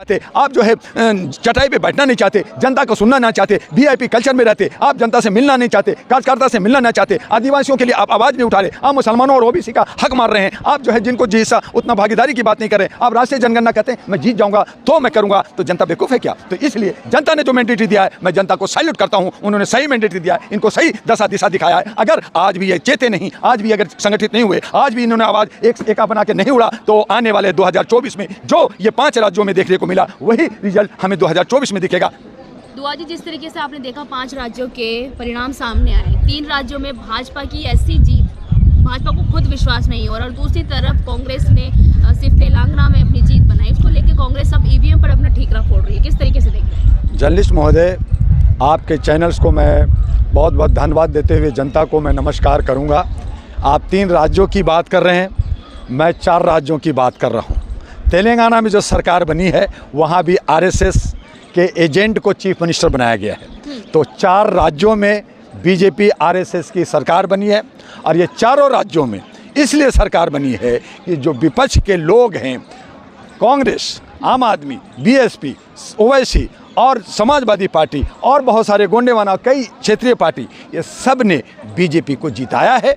आप जो है चटाई पे बैठना नहीं चाहते, जनता को सुनना ना चाहते, वीआईपी कल्चर में रहते, आप जनता से मिलना नहीं चाहते, कार्यकर्ता से मिलना ना चाहते, आदिवासियों के लिए आप आवाज़ नहीं उठा रहे, आप मुसलमानों और ओबीसी का हक मार रहे हैं, आप जो है जिनको जी हिस्सा उतना भागीदारी की बात नहीं कर रहे, आप राष्ट्रीय जनगणना कहते हैं मैं जीत जाऊंगा तो मैं करूंगा, तो जनता बेवकूफ़ है क्या? तो इसलिए जनता ने जो मैंडेट दिया है मैं जनता को सैल्यूट करता हूं, उन्होंने सही मैंडेट दिया है, इनको सही दशा दिशा दिखाया है। अगर आज भी ये चेते नहीं, आज भी अगर संगठित नहीं हुए, आज भी इन्होंने आवाज़ एक बना के नहीं उड़ा, तो आने वाले 2024 में जो ये 5 राज्यों में देखने को मिला वही रिजल्ट हमें 2024 में दिखेगा। दुआ जी, जिस तरीके से आपने देखा 5 राज्यों के परिणाम सामने आए, 3 राज्यों में भाजपा की ऐसी जीत, भाजपा को खुद विश्वास नहीं हो, और दूसरी तरफ कांग्रेस ने सिर्फ तेलंगाना में अपनी जीत बनाई, उसको लेकर कांग्रेस अब ईवीएम पर अपना ठीकरा फोड़ रही है, किस तरीके से देख रहे हैं? जर्नलिस्ट महोदय, आपके चैनल्स को मैं बहुत बहुत धन्यवाद देते हुए जनता को मैं नमस्कार करूँगा। आप 3 राज्यों की बात कर रहे हैं, मैं 4 राज्यों की बात कर रहा हूँ। तेलंगाना में जो सरकार बनी है वहाँ भी आरएसएस के एजेंट को चीफ मिनिस्टर बनाया गया है, तो 4 राज्यों में बीजेपी आरएसएस की सरकार बनी है, और ये चारों राज्यों में इसलिए सरकार बनी है कि जो विपक्ष के लोग हैं, कांग्रेस, आम आदमी, बीएसपी, ओवैसी और समाजवादी पार्टी और बहुत सारे गोंडेवाना कई क्षेत्रीय पार्टी, ये सब ने बीजेपी को जिताया है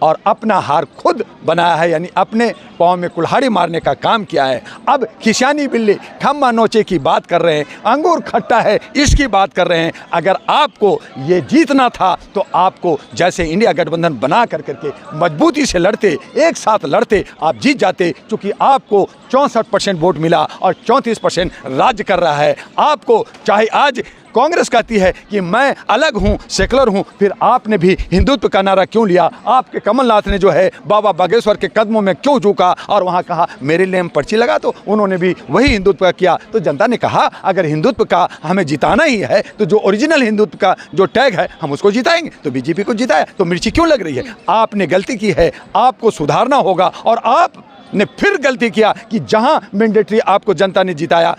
और अपना हार खुद बनाया है, यानी अपने पाँव में कुल्हाड़ी मारने का काम किया है। अब खिसियानी बिल्ली खम्मा नोचे की बात कर रहे हैं, अंगूर खट्टा है इसकी बात कर रहे हैं। अगर आपको ये जीतना था तो आपको जैसे इंडिया गठबंधन बना करके मजबूती से लड़ते, एक साथ लड़ते, आप जीत जाते। चूँकि आपको 64% वोट मिला और 34% राज्य कर रहा है। आपको चाहे आज कांग्रेस कहती है कि मैं अलग हूं, सेकुलर हूं, फिर आपने भी हिंदुत्व का नारा क्यों लिया? आपके कमलनाथ ने जो है बाबा बागेश्वर के कदमों में क्यों झुका और वहां कहा मेरे लिए पर्ची लगा, तो उन्होंने भी वही हिंदुत्व का किया। तो जनता ने कहा अगर हिंदुत्व का हमें जिताना ही है तो जो ओरिजिनल हिंदुत्व का जो टैग है हम उसको जिताएंगे, तो बीजेपी को जिताया। तो मिर्ची क्यों लग रही है? आपने गलती की है, आपको सुधारना होगा। और आप ने फिर गलती किया कि जहां मैंडेटरी आपको जनता ने जिताया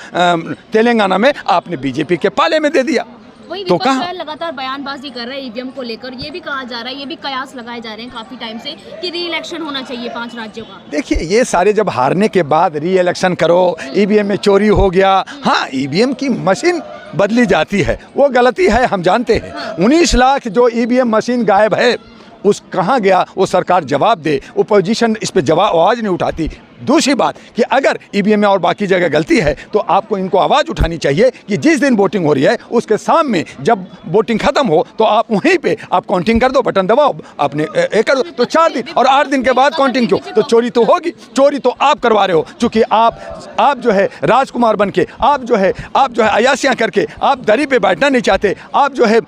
तेलंगाना में, आपने बीजेपी के पाले में दे दिया। वही तो कहा लगातार बयानबाजी कर रहे हैं ईवीएम को लेकर, ये भी कहा जा रहा है, ये भी कयास लगाए जा रहे हैं काफी टाइम से कि री इलेक्शन होना चाहिए 5 राज्यों का। देखिए, ये सारे जब हारने के बाद री इलेक्शन करो, ईवीएम में चोरी हो गया, हाँ ईवीएम की मशीन बदली जाती है, वो गलती है, हम जानते हैं। 19 लाख जो ईवीएम मशीन गायब है उस कहाँ गया वो सरकार जवाब दे। ओपोजिशन इस पे जवाब आवाज़ नहीं उठाती। दूसरी बात कि अगर ईवीएम में और बाकी जगह गलती है तो आपको इनको आवाज़ उठानी चाहिए कि जिस दिन वोटिंग हो रही है उसके सामने जब वोटिंग खत्म हो तो आप वहीं पे आप काउंटिंग कर दो, बटन दबाओ, आपने कर दो। तो 4 दिन और 8 दिन के बाद काउंटिंग क्यों? तो चोरी तो होगी, चोरी तो आप करवा रहे हो। चूँकि आप जो है राजकुमार बन के आप जो है अयासियाँ करके आप दरी पे बैठना नहीं चाहते, आप जो है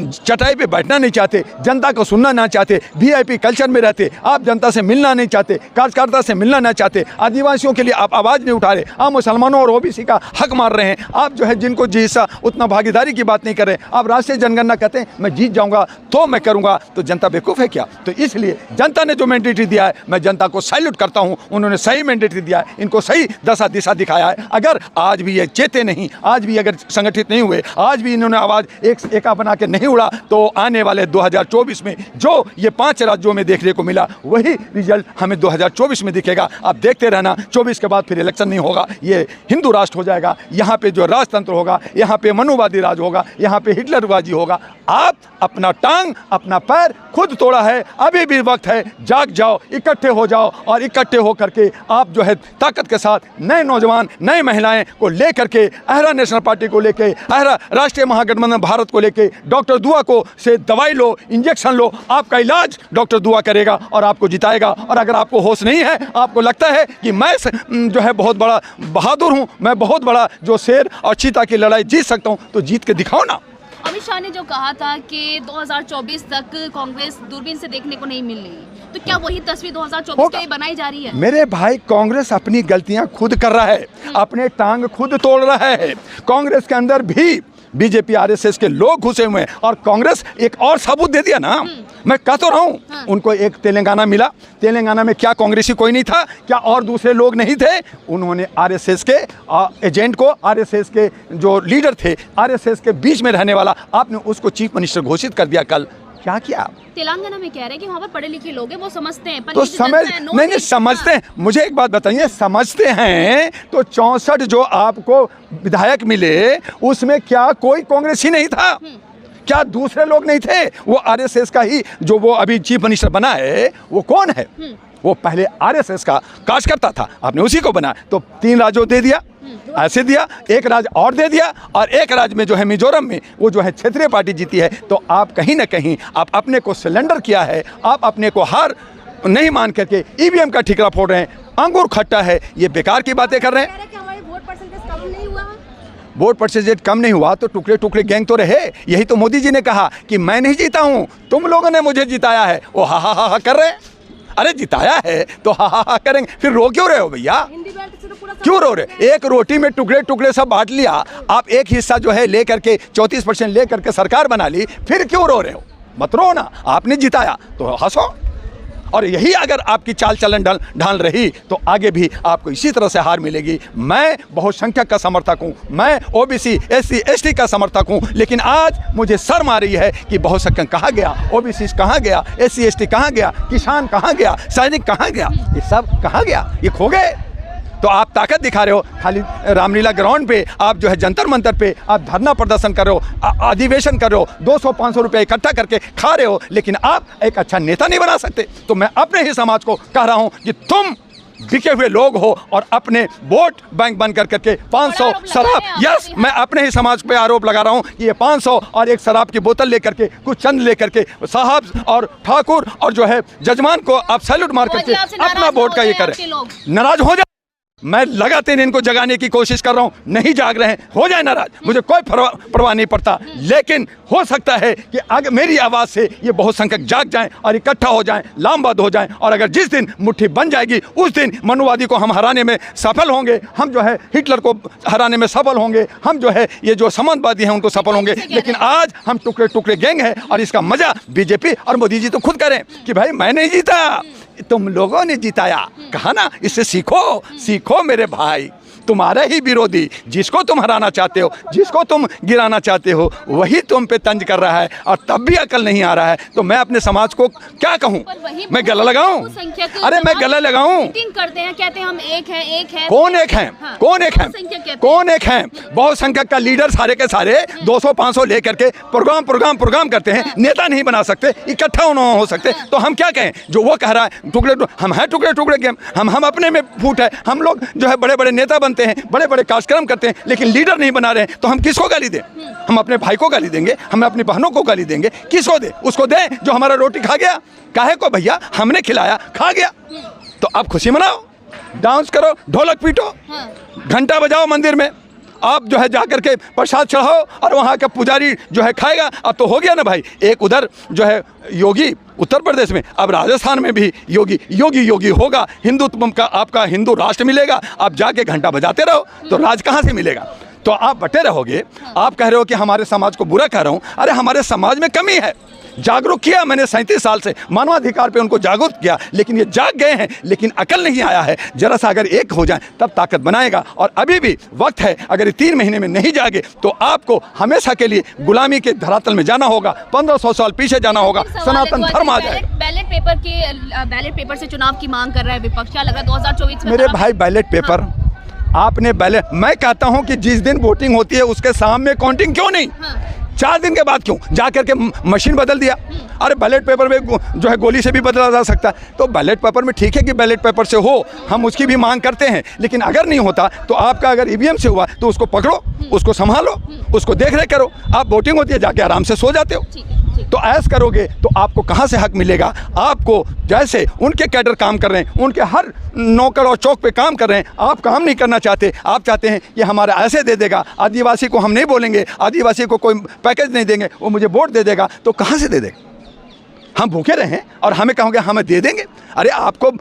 चटाई पे बैठना नहीं चाहते, जनता को सुनना ना चाहते, वीआईपी कल्चर में रहते, आप जनता से मिलना नहीं चाहते, कार्यकर्ता से मिलना ना चाहते, आदिवासियों के लिए आप आवाज़ नहीं उठा रहे, आप मुसलमानों और ओबीसी का हक मार रहे हैं, आप जो है जिनको जी हिस्सा उतना भागीदारी की बात नहीं कर रहे, आप राष्ट्रीय जनगणना कहते हैं मैं जीत जाऊंगा तो मैं करूंगा, तो जनता बेवकूफ़ है क्या? तो इसलिए जनता ने जो मैंडेट दिया है मैं जनता को सैल्यूट करता हूं, उन्होंने सही मैंडेट दिया है, इनको सही दशा दिशा दिखाया है। अगर आज भी ये चेते नहीं, आज भी अगर संगठित नहीं हुए, आज भी इन्होंने आवाज़ एक बना के नहीं उड़ा, तो आने वाले 2024 में जो ये 5 राज्यों में देखने को मिला वही रिजल्ट हमें 2024 में दिखेगा। आप देखते रहना, 24 के बाद फिर इलेक्शन नहीं होगा, ये हिंदू राष्ट्र हो जाएगा, यहाँ पे जो राजतंत्र होगा, यहाँ पे मनुवादी राज होगा, यहाँ पे हिटलरबाजी होगा। आप अपना टांग अपना पैर खुद तोड़ा है, अभी भी वक्त है, जाग जाओ, इकट्ठे हो जाओ और इकट्ठे हो करके आप जो है ताकत के साथ नए नौजवान, नई महिलाएं को लेकर के, अहरा नेशनल पार्टी को लेके, अहरा राष्ट्रीय महागठबंधन भारत को लेके, डॉक्टर दुआ को से दवाई लो, इंजेक्शन लो, आपका इलाज डॉक्टर दुआ करेगा और आपको जिताएगा। और अगर आपको होश नहीं है, आपको लगता है कि मैं जो है बहुत बड़ा बहादुर हूं, मैं बहुत बड़ा जो शेर और चीता की लड़ाई जीत सकता हूं, तो जीत के दिखाओ ना। अमित शाह ने जो कहा था कि 2024 तक कांग्रेस दूरबीन से देखने को नहीं मिल रही, तो क्या वही तस्वीर 2024 के लिए बनाई जा रही है? मेरे भाई, कांग्रेस अपनी गलतियां खुद कर रहा है, अपने टांग खुद तोड़ रहा है। कांग्रेस के अंदर भी बीजेपी आरएसएस के लोग घुसे हुए हैं और कांग्रेस एक और सबूत दे दिया ना। मैं कह तो रहा हूँ, उनको एक तेलंगाना मिला, तेलंगाना में क्या कांग्रेसी कोई नहीं था? क्या और दूसरे लोग नहीं थे? उन्होंने आरएसएस के एजेंट को, आरएसएस के जो लीडर थे, आरएसएस के बीच में रहने वाला, आपने उसको चीफ मिनिस्टर घोषित कर दिया कल। क्या किया? तेलंगाना में कह रहे हैं कि वहाँ पर पढ़े लिखे लोग हैं, वो समझते हैं, पर तो ये जो समझ जनता है, नो नहीं नहीं, समझते हैं। मुझे एक बात बताइए, समझते हैं तो 64 जो आपको विधायक मिले उसमें क्या कोई कांग्रेसी नहीं था? क्या दूसरे लोग नहीं थे? वो आरएसएस का ही जो वो अभी चीफ मिनिस्टर बना है वो कौन है? वो पहले आरएसएस का कार्यकर्ता था, आपने उसी को बनाया। तो 3 राज्यों दे दिया, ऐसे दिया, एक राज्य और दे दिया, और एक राज्य में जो है मिजोरम में वो जो है क्षेत्रीय पार्टी जीती है। तो आप कहीं ना कहीं आप अपने को सिलेंडर किया है, आप अपने को हार नहीं मान करके ईवीएम का ठिकरा फोड़ रहे हैं, अंगूर खट्टा है, ये बेकार की बातें कर रहे हैं। वोट परसेंटेज कम नहीं हुआ तो टुकड़े टुकड़े गैंग तो रहे। यही तो मोदी जी ने कहा कि मैं नहीं जीता हूं, तुम लोगों ने मुझे जिताया है। वो हा हा हा कर रहे हैं। अरे जिताया है तो हा हा हा करेंगे, फिर रो क्यों रहे हो भैया? क्यों रो रहे? एक रोटी में टुकड़े टुकड़े सब बांट लिया, आप एक हिस्सा जो है लेकर के 34% लेकर के सरकार बना ली, फिर क्यों रो रहे हो? मत रो ना, आपने जिताया तो हंसो। और यही अगर आपकी चाल चलन ढाल रही तो आगे भी आपको इसी तरह से हार मिलेगी। मैं बहुसंख्यक का समर्थक हूँ, मैं ओबीसी एससी एसटी का समर्थक हूँ, लेकिन आज मुझे शर्म आ रही है कि बहुसंख्यक कहाँ गया, ओबीसी कहाँ गया, एससी एसटी कहाँ गया, किसान कहाँ गया, सैनिक कहाँ गया, ये सब कहाँ गया? ये खो गए। तो आप ताकत दिखा रहे हो, खाली रामलीला ग्राउंड पे आप जो है जंतर मंतर पे आप धरना प्रदर्शन कर रहे हो, अधिवेशन कर रहे हो, 200-500 रुपये इकट्ठा करके खा रहे हो, लेकिन आप एक अच्छा नेता नहीं बना सकते। तो मैं अपने ही समाज को कह रहा हूं कि तुम बिके हुए लोग हो और अपने वोट बैंक बन कर करके 500 शराब, यस मैं अपने ही समाज पे आरोप लगा रहा हूं कि ये 500 और एक शराब की बोतल लेकर के, कुछ चंद लेकर के साहब और ठाकुर और जो है जजमान को आप सैल्यूट मार करके अपना वोट का ये करें। नाराज हो जाए, मैं लगातार इनको जगाने की कोशिश कर रहा हूं, नहीं जाग रहे हैं, हो जाए नाराज, मुझे कोई परवाह नहीं पड़ता। लेकिन हो सकता है कि अगर मेरी आवाज़ से ये बहुसंख्यक जाग जाएं और इकट्ठा हो जाएं, लामबंद हो जाएं, और अगर जिस दिन मुट्ठी बन जाएगी उस दिन मनुवादी को हम हराने में सफल होंगे, हम जो है हिटलर को हराने में सफल होंगे, हम जो है ये जो समाजवादी हैं उनको सफल होंगे। लेकिन आज हम टुकड़े टुकड़े गैंग हैं और इसका मजा बीजेपी और मोदी जी तो खुद करें कि भाई मैं नहीं जीता, तुम लोगों ने जिताया। कहा ना, इससे सीखो, सीखो मेरे भाई। तुम्हारे ही विरोधी, जिसको तुम हराना चाहते हो, जिसको तुम गिराना चाहते हो, वही तुम पे तंज कर रहा है और तब भी अकल नहीं आ रहा है। तो मैं अपने समाज को क्या कहूँ? मैं गला लगाऊं? अरे मैं गला लगाऊं? करते हैं, कहते हैं हम एक हैं, एक हैं। कौन एक हैं? हाँ, कौन एक हैं? कौन एक हैं? बहुसंख्यक का लीडर सारे के सारे 200-500 लेकर के प्रोग्राम करते हैं, नेता नहीं बना सकते, इकट्ठा उन्होंने हो सकते। तो हम क्या कहें? जो वो कह रहा है टुकड़े, हम हैं टुकड़े टुकड़े गेम, हम अपने में फूट है, हम लोग जो है बड़े बड़े नेता बनते हैं, बड़े बड़े कार्यक्रम करते हैं, लेकिन लीडर नहीं बना रहे हैं। तो हम किसको गाली दें? हम अपने भाई को गाली देंगे, हम अपनी बहनों को गाली देंगे, किसको दे? उसको दे जो हमारा रोटी खा गया। काहे को भैया? हमने खिलाया, खा गया, तो आप खुशी मनाओ, डांस करो, ढोलक पीटो, घंटा बजाओ मंदिर में, आप जो है जाकर के प्रसाद चढ़ाओ और वहाँ का पुजारी जो है खाएगा। अब तो हो गया ना भाई, एक उधर जो है योगी उत्तर प्रदेश में, अब राजस्थान में भी योगी होगा। हिंदुत्व का आपका हिंदू राष्ट्र मिलेगा, आप जाके घंटा बजाते रहो, तो राज कहाँ से मिलेगा? तो आप बटे रहोगे। आप कह रहे हो कि हमारे समाज को बुरा कह रहा हूँ, अरे हमारे समाज में कमी है। जागरूक किया मैंने 37 साल से, मानवाधिकार पे उनको जागरूक किया, लेकिन ये जाग गए हैं, लेकिन अकल नहीं आया है। जरा सा अगर एक हो जाए तब ताकत बनाएगा, और अभी भी वक्त है। अगर ये 3 महीने में नहीं जागे तो आपको हमेशा के लिए गुलामी के धरातल में जाना होगा, 1500 साल पीछे जाना होगा, सनातन धर्म आ जाएगा। बैलेट पेपर से चुनाव की मांग कर रहा है विपक्ष, क्या लग रहा है 2024 में? मेरे भाई बैलेट पेपर, आपने बैलेट, मैं कहता हूं कि जिस दिन वोटिंग होती है उसके सामने काउंटिंग क्यों नहीं? 4 दिन के बाद क्यों? जा करके मशीन बदल दिया। अरे बैलेट पेपर में जो है गोली से भी बदला जा सकता है। तो बैलेट पेपर में ठीक है कि बैलेट पेपर से हो, हम उसकी भी मांग करते हैं, लेकिन अगर नहीं होता तो आपका अगर ईवीएम से हुआ तो उसको पकड़ो, उसको संभालो, उसको देख रेख करो। आप वोटिंग होती है जाके आराम से सो जाते हो। तो ऐसा करोगे तो आपको कहाँ से हक मिलेगा? आपको जैसे उनके कैडर काम कर रहे हैं, उनके हर नौकर और चौक पे काम कर रहे हैं, आप काम नहीं करना चाहते। आप चाहते हैं कि हमारा ऐसे दे देगा, आदिवासी को हम नहीं बोलेंगे, आदिवासी को कोई पैकेज नहीं देंगे, वो मुझे वोट दे देगा। तो कहाँ से दे देगा? हम भूखे रहें और हमें कहोगे हमें दे देंगे? अरे आपको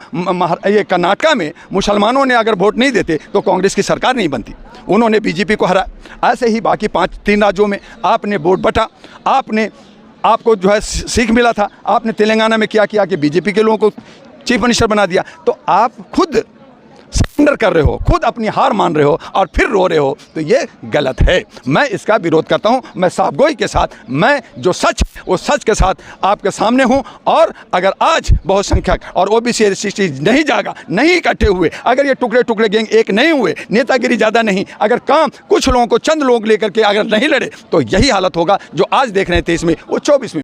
ये कर्नाटका में मुसलमानों ने अगर वोट नहीं देते तो कांग्रेस की सरकार नहीं बनती, उन्होंने बीजेपी को हरा। ऐसे ही बाकी 3 राज्यों में आपने वोट बटा, आपको जो है सीख मिला था, आपने तेलंगाना में क्या किया कि बीजेपी के लोगों को चीफ मिनिस्टर बना दिया। तो आप खुद सरेंडर कर रहे हो, खुद अपनी हार मान रहे हो और फिर रो रहे हो, तो ये गलत है। मैं इसका विरोध करता हूँ। मैं साफगोई के साथ, मैं जो सच वो सच के साथ आपके सामने हूँ। और अगर आज बहुसंख्यक और ओबीसी एससी नहीं जागा, नहीं इकट्ठे हुए, अगर ये टुकड़े टुकड़े गैंग एक नहीं हुए, नेतागिरी ज़्यादा नहीं, अगर काम कुछ लोगों को चंद लोग लेकर के अगर नहीं लड़े, तो यही हालत होगा जो आज देख रहे हैं 23 में, वो 24 में।